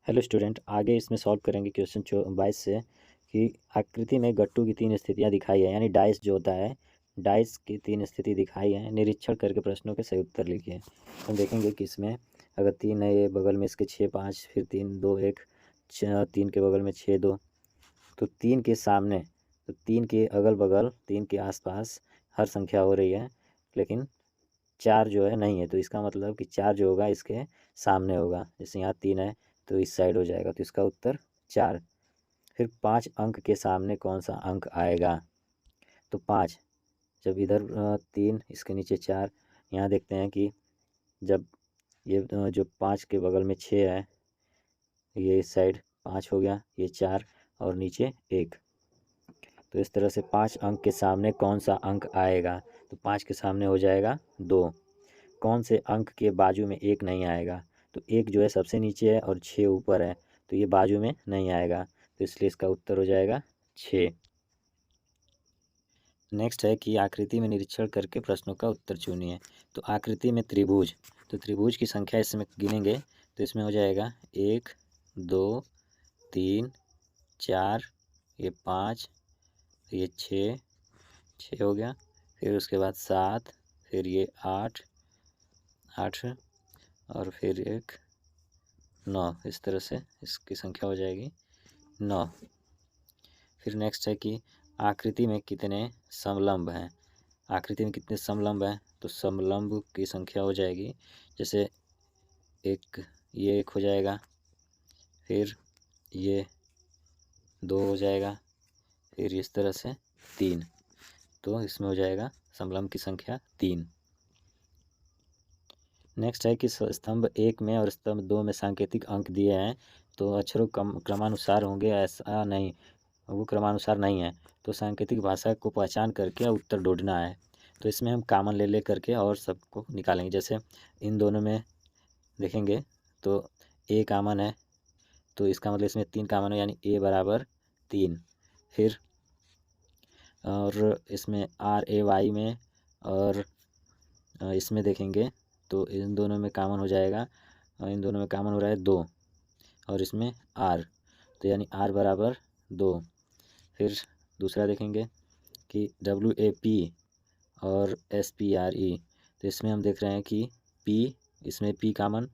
Hello student, आगे इसमें solve करेंगे क्वेश्चन 22 से कि आकृति में गट्टू की 3 स्थितियाँ दिखाई है, यानी डाइस जो होता है, डाइस की 3 स्थिति दिखाई है। निरीक्षण करके प्रश्नों के सही उत्तर लिखिए। हम देखेंगे कि इसमें अगर 3 है, ये बगल में इसके 6 5, फिर 3 2 1, 3 के बगल में 6 2, तो 3 के सामने, तो 3 के अगल बगल, 3 के आसपास हर संख्या हो रही है, लेकिन 4 जो है नहीं है। तो इसका मतलब कि 4 जो होगा इसके सामने होगा। जैसे यहाँ 3 है तो इस साइड हो जाएगा, तो इसका उत्तर 4। फिर 5 अंक के सामने कौन सा अंक आएगा? तो 5, जब इधर 3, इसके नीचे 4। यहाँ देखते हैं कि जब ये जो 5 के बगल में 6 है, ये इस साइड 5 हो गया, ये 4 और नीचे 1। तो इस तरह से 5 अंक के सामने कौन सा अंक आएगा? तो 5 के सामने हो जाएगा 2। कौन से अंक के बाजू में 1 नहीं आएगा? तो 1 जो है सबसे नीचे है और 6 ऊपर है, तो ये बाजू में नहीं आएगा, तो इसलिए इसका उत्तर हो जाएगा 6। नेक्स्ट है कि आकृति में निरीक्षण करके प्रश्नों का उत्तर चुनिए। तो आकृति में त्रिभुज, तो त्रिभुज की संख्या इसमें गिनेंगे तो इसमें हो जाएगा 1 2 3 4, ये 5, ये 6 हो गया, फिर उसके बाद 7, फिर ये 8 और फिर एक 9। इस तरह से इसकी संख्या हो जाएगी 9। फिर नेक्स्ट है कि आकृति में कितने समलंब हैं? आकृति में कितने समलंब हैं? तो समलंब की संख्या हो जाएगी, जैसे ये एक हो जाएगा, फिर ये 2 हो जाएगा, फिर इस तरह से 3। तो इसमें हो जाएगा समलंब की संख्या 3। नेक्स्ट है कि स्तंभ 1 में और स्तंभ 2 में सांकेतिक अंक दिए हैं, तो अक्षरों क्रमानुसार होंगे, ऐसा नहीं, वो क्रमानुसार नहीं है। तो सांकेतिक भाषा को पहचान करके उत्तर ढूंढना है। तो इसमें हम कॉमन ले करके और सबको निकालेंगे। जैसे इन दोनों में देखेंगे तो ए कॉमन है, तो इसका मतलब इसमें 3 कॉमन है, यानी ए बराबर 3। फिर और इसमें आर ए वाई में और इसमें देखेंगे तो इन दोनों में कॉमन हो जाएगा, इन दोनों में कॉमन हो रहा है 2, और इसमें आर, तो यानी आर बराबर 2। फिर दूसरा देखेंगे कि डब्ल्यू ए पी और एस पी आर ई, तो इसमें हम देख रहे हैं कि पी, इसमें पी कॉमन,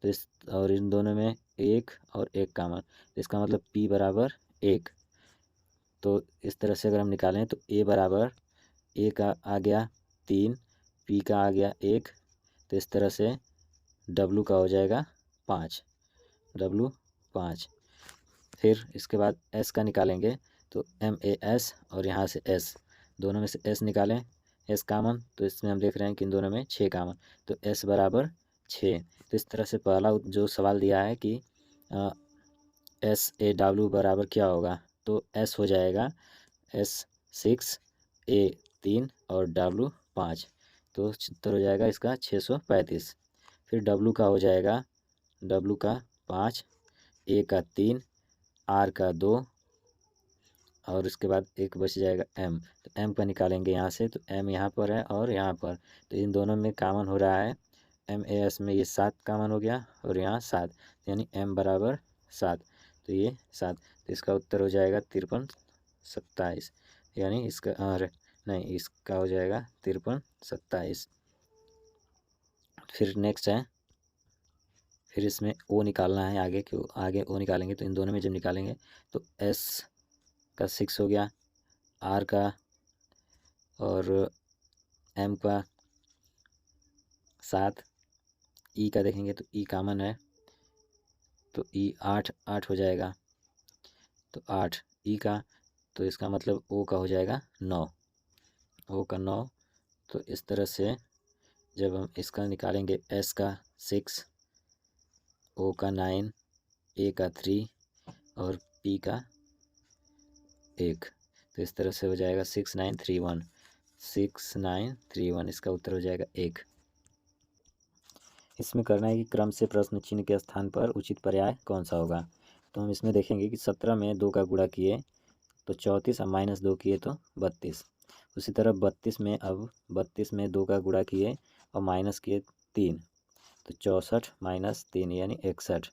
तो इस और इन दोनों में 1 और 1 कॉमन, तो इसका मतलब पी बराबर 1। तो इस तरह से अगर हम निकालें तो ए बराबर, ए का आ गया 3, पी का आ गया 1, तो इस तरह से डब्लू का हो जाएगा 5, डब्लू 5। फिर इसके बाद एस का निकालेंगे, तो एम ए एस और यहाँ से एस, दोनों में से एस निकालें, एस कामन, तो इसमें हम देख रहे हैं कि इन दोनों में 6 कामन, तो एस बराबर 6। तो इस तरह से पहला जो सवाल दिया है कि एस ए डब्ल्यू बराबर क्या होगा, तो एस हो जाएगा एस 6, ए 3 और डब्ल्यू 5, तो उत्तर हो जाएगा इसका 635। फिर डब्ल्यू का हो जाएगा, डब्ल्यू का 5, ए का 3, आर का 2 और उसके बाद एक बच जाएगा एम, तो एम का निकालेंगे यहाँ से, तो एम यहाँ पर है और यहाँ पर, तो इन दोनों में कॉमन हो रहा है, एम ए एस में ये 7 कॉमन हो गया और यहाँ 7, यानी एम बराबर 7, तो ये 7, तो इसका उत्तर हो जाएगा 53 27, यानी इसका नहीं, इसका हो जाएगा 53 27। फिर नेक्स्ट है, फिर इसमें ओ निकालना है आगे, क्यों आगे ओ निकालेंगे, तो इन दोनों में जब निकालेंगे तो एस का 6 हो गया, आर का और एम का 7, ई का देखेंगे तो ई कॉमन है, तो ई 8 हो जाएगा, तो 8 ई का, तो इसका मतलब ओ का हो जाएगा 9, ओ का 9। तो इस तरह से जब हम इसका निकालेंगे, एस का 6, ओ का 9, ए का 3 और पी का 1, तो इस तरह से हो जाएगा 6931, 6931, इसका उत्तर हो जाएगा 1। इसमें करना है कि क्रम से प्रश्न चिन्ह के स्थान पर उचित पर्याय कौन सा होगा। तो हम इसमें देखेंगे कि 17 में 2 का गुणा किए तो 34 और -2 किए तो 32। उसी तरह 32 में, अब 32 में 2 का गुणा किए और माइनस किए 3, तो 64 - 3 यानी 61,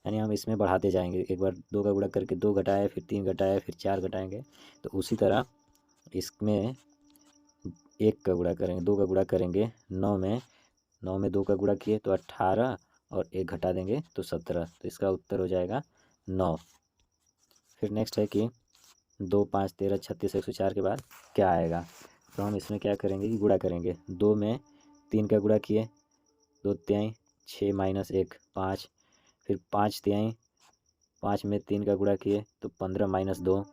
यानी हम इसमें बढ़ाते जाएंगे। एक बार 2 का गुणा करके 2 घटाए, फिर 3 घटाए, फिर 4 घटाएंगे। तो उसी तरह इसमें 1 का गुणा करेंगे, 2 का गुणा करेंगे 9 में, 9 में 2 का गुणा किए तो 18 और 1 घटा देंगे तो 17। तो इसका उत्तर हो जाएगा 9। फिर नेक्स्ट है कि 2, 5, 13, 36, 104 के बाद क्या आएगा। तो हम इसमें क्या करेंगे कि गुणा करेंगे। 2 में 3 का गुणा किए, 2 तिहाई 6 माइनस 1 5, फिर 5 तिहाई 5 में 3 का गुणा किए तो 15 माइनस 2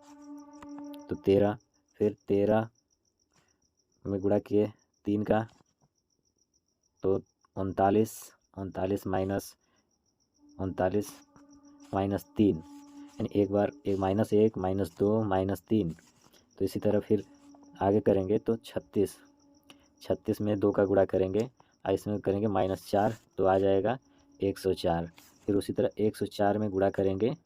तो 13, फिर 13 में गुणा किए 3 का तो 39, 39 माइनस 3, यानी एक बार एक माइनस 1 माइनस 2 माइनस 3। तो इसी तरह फिर आगे करेंगे तो 36, 36 में 2 का गुणा करेंगे और इसमें करेंगे माइनस 4 तो आ जाएगा 104। फिर उसी तरह 104 में गुणा करेंगे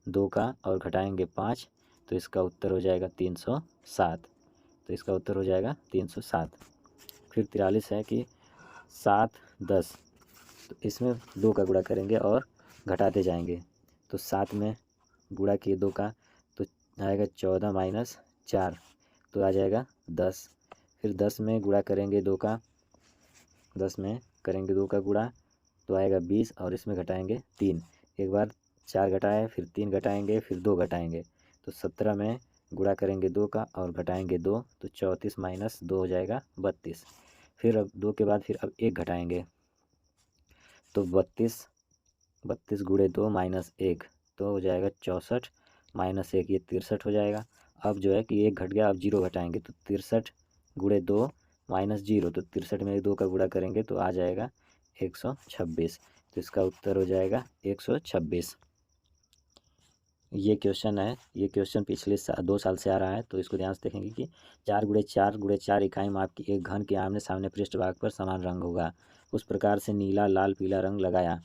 2 का और घटाएंगे 5 तो इसका उत्तर हो जाएगा 307। तो इसका उत्तर हो जाएगा 307। फिर 43 है कि 7, 10, तो इसमें 2 का गुणा करेंगे और घटाते जाएंगे। तो 7 में गुणा किए 2 का तो आएगा 14 माइनस 4 तो आ जाएगा 10। फिर 10 में गुणा करेंगे 2 का, 10 में करेंगे 2 का गुणा तो आएगा 20 और इसमें घटाएंगे 3। एक बार 4 घटाए, फिर 3 घटाएंगे, फिर 2 घटाएंगे तो 17 में गुणा करेंगे 2 का और घटाएंगे 2 तो 34 माइनस 2 हो जाएगा 32। फिर अब 2 के बाद फिर अब 1 घटाएंगे तो 32, 32 गुणे 2 माइनस 1 तो हो जाएगा 64 माइनस 1 ये 63 हो जाएगा। अब जो है कि 1 घट गया, अब 0 घटाएंगे तो 63 गुणे 2 माइनस 0 तो 63 में 2 का गुणा करेंगे तो आ जाएगा 126। तो इसका उत्तर हो जाएगा 126। ये क्वेश्चन है, ये क्वेश्चन पिछले 2 साल से आ रहा है। तो इसको ध्यान से देखेंगे कि 4 गुणे 4 गुणे 4 इकाई माप की एक घन के आमने सामने पृष्ठभाग पर समान रंग होगा। उस प्रकार से नीला, लाल, पीला रंग लगाया।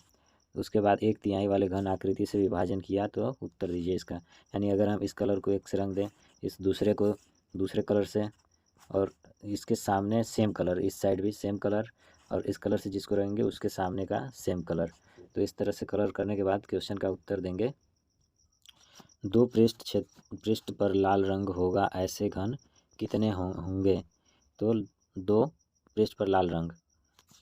उसके बाद 1/3 वाले घन आकृति से विभाजन किया तो उत्तर दीजिए इसका। यानी अगर हम इस कलर को एक से रंग दें, इस दूसरे को दूसरे कलर से, और इसके सामने सेम कलर, इस साइड भी सेम कलर, और इस कलर से जिसको रहेंगे उसके सामने का सेम कलर। तो इस तरह से कलर करने के बाद क्वेश्चन का उत्तर देंगे। 2 पृष्ठ पर लाल रंग होगा, ऐसे घन कितने होंगे। तो 2 पृष्ठ पर लाल रंग,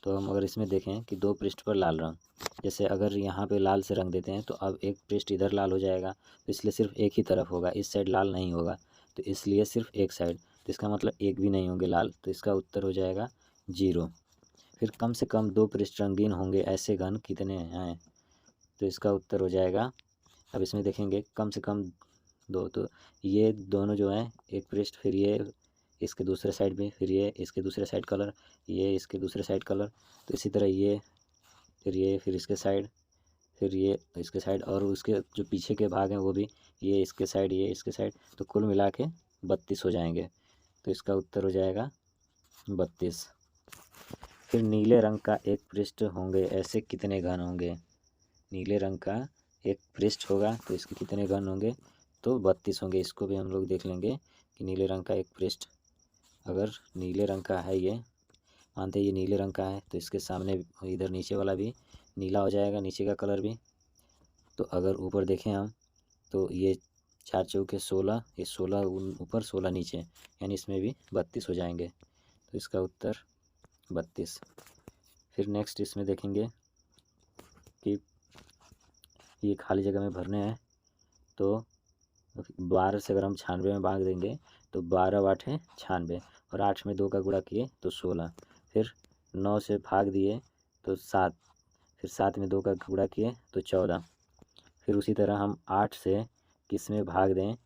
तो हम अगर इसमें देखें कि 2 पृष्ठ पर लाल रंग, जैसे अगर यहाँ पे लाल से रंग देते हैं तो अब एक पृष्ठ इधर लाल हो जाएगा तो इसलिए सिर्फ एक ही तरफ होगा, इस साइड लाल नहीं होगा तो इसलिए सिर्फ एक साइड, तो इसका मतलब एक भी नहीं होंगे लाल, तो इसका उत्तर हो जाएगा 0। फिर कम से कम 2 पृष्ठ रंगीन होंगे, ऐसे घन कितने हैं। तो इसका उत्तर हो जाएगा, अब इसमें देखेंगे कम से कम 2, तो ये दोनों जो हैं एक पृष्ठ, फिर ये इसके दूसरे साइड में, फिर ये इसके दूसरे साइड कलर, ये इसके दूसरे साइड कलर, तो इसी तरह ये, फिर ये, फिर इसके साइड, फिर ये इसके साइड, और उसके जो पीछे के भाग हैं वो भी, ये इसके साइड, ये इसके साइड, तो कुल मिला के 32 हो जाएंगे। तो इसका उत्तर हो जाएगा 32। फिर नीले रंग का एक पृष्ठ होंगे, ऐसे कितने घन होंगे। नीले रंग का एक पृष्ठ होगा तो इसके कितने घन होंगे, तो 32 होंगे। इसको भी हम लोग देख लेंगे कि नीले रंग का एक पृष्ठ, अगर नीले रंग का है, ये मानते हैं ये नीले रंग का है, तो इसके सामने इधर नीचे वाला भी नीला हो जाएगा, नीचे का कलर भी। तो अगर ऊपर देखें हम तो ये 4 चौके 16, ये 16 ऊपर 16 नीचे, यानी इसमें भी 32 हो जाएंगे। तो इसका उत्तर 32। फिर नेक्स्ट इसमें देखेंगे कि ये खाली जगह में भरने हैं। तो 12 से अगर हम 96 में भाग देंगे तो 12 8 96, और 8 में 2 का गुणा किए तो 16, फिर 9 से भाग दिए तो 7, फिर 7 में 2 का गुणा किए तो 14। फिर उसी तरह हम 8 से किस में भाग दें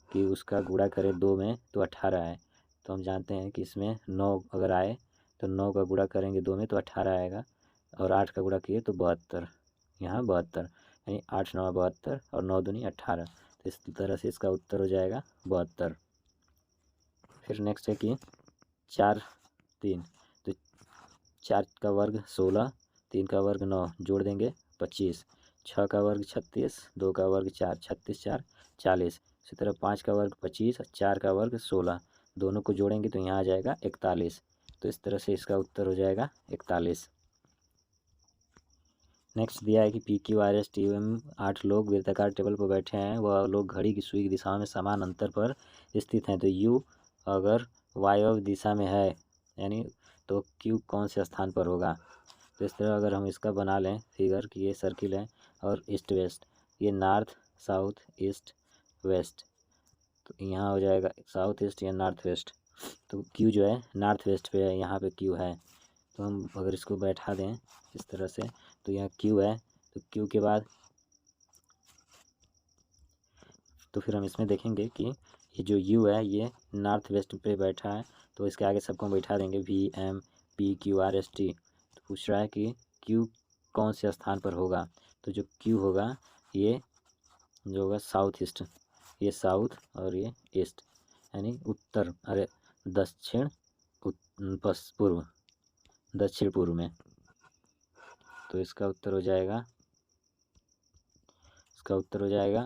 कि उसका गुणा करें 2 में तो 18 आए। तो हम जानते हैं कि इसमें 9 अगर आए तो 9 का गुणा करेंगे 2 में तो 18 आएगा, और 8 का गुणा किए तो 72, यहाँ 72, यानी 8 9 72 और 9 दूनी 18। तो इस तरह से इसका उत्तर हो जाएगा 72। फिर नेक्स्ट है कि 4 3, तो 4 का वर्ग 16, 3 का वर्ग 9, जोड़ देंगे 25, 6 का वर्ग 36, 2 का वर्ग 4, 36 4 40। इसी तरह 5 का वर्ग 25 और 4 का वर्ग 16, दोनों को जोड़ेंगे तो यहाँ आ जाएगा 41। तो इस तरह से इसका उत्तर हो जाएगा 41। नेक्स्ट दिया है कि P Q R S T M 8 लोग वृत्ताकार टेबल पर बैठे हैं, वह लोग घड़ी की सुई की दिशा में समान अंतर पर स्थित हैं। तो यू अगर वायव्य दिशा में है यानी तो क्यू कौन से स्थान पर होगा। तो इस तरह अगर हम इसका बना लें फिगर कि ये सर्किल है और ईस्ट वेस्ट, ये नॉर्थ साउथ ईस्ट वेस्ट, तो यहाँ हो जाएगा साउथ ईस्ट या नॉर्थ वेस्ट। तो क्यू जो है नॉर्थ वेस्ट पे है, यहाँ पे क्यू है। तो हम अगर इसको बैठा दें इस तरह से तो यहाँ क्यू है, तो क्यू के बाद तो फिर हम इसमें देखेंगे कि ये जो यू है ये नॉर्थ वेस्ट पे बैठा है, तो इसके आगे सबको हम बैठा देंगे V M P Q R S T. तो पूछ रहा है कि क्यू कौन से स्थान पर होगा। तो जो क्यू होगा ये जो होगा साउथ ईस्ट, ये साउथ और ये ईस्ट यानी उत्तर अरे दक्षिण पूर्व, दक्षिण पूर्व में। तो इसका उत्तर हो जाएगा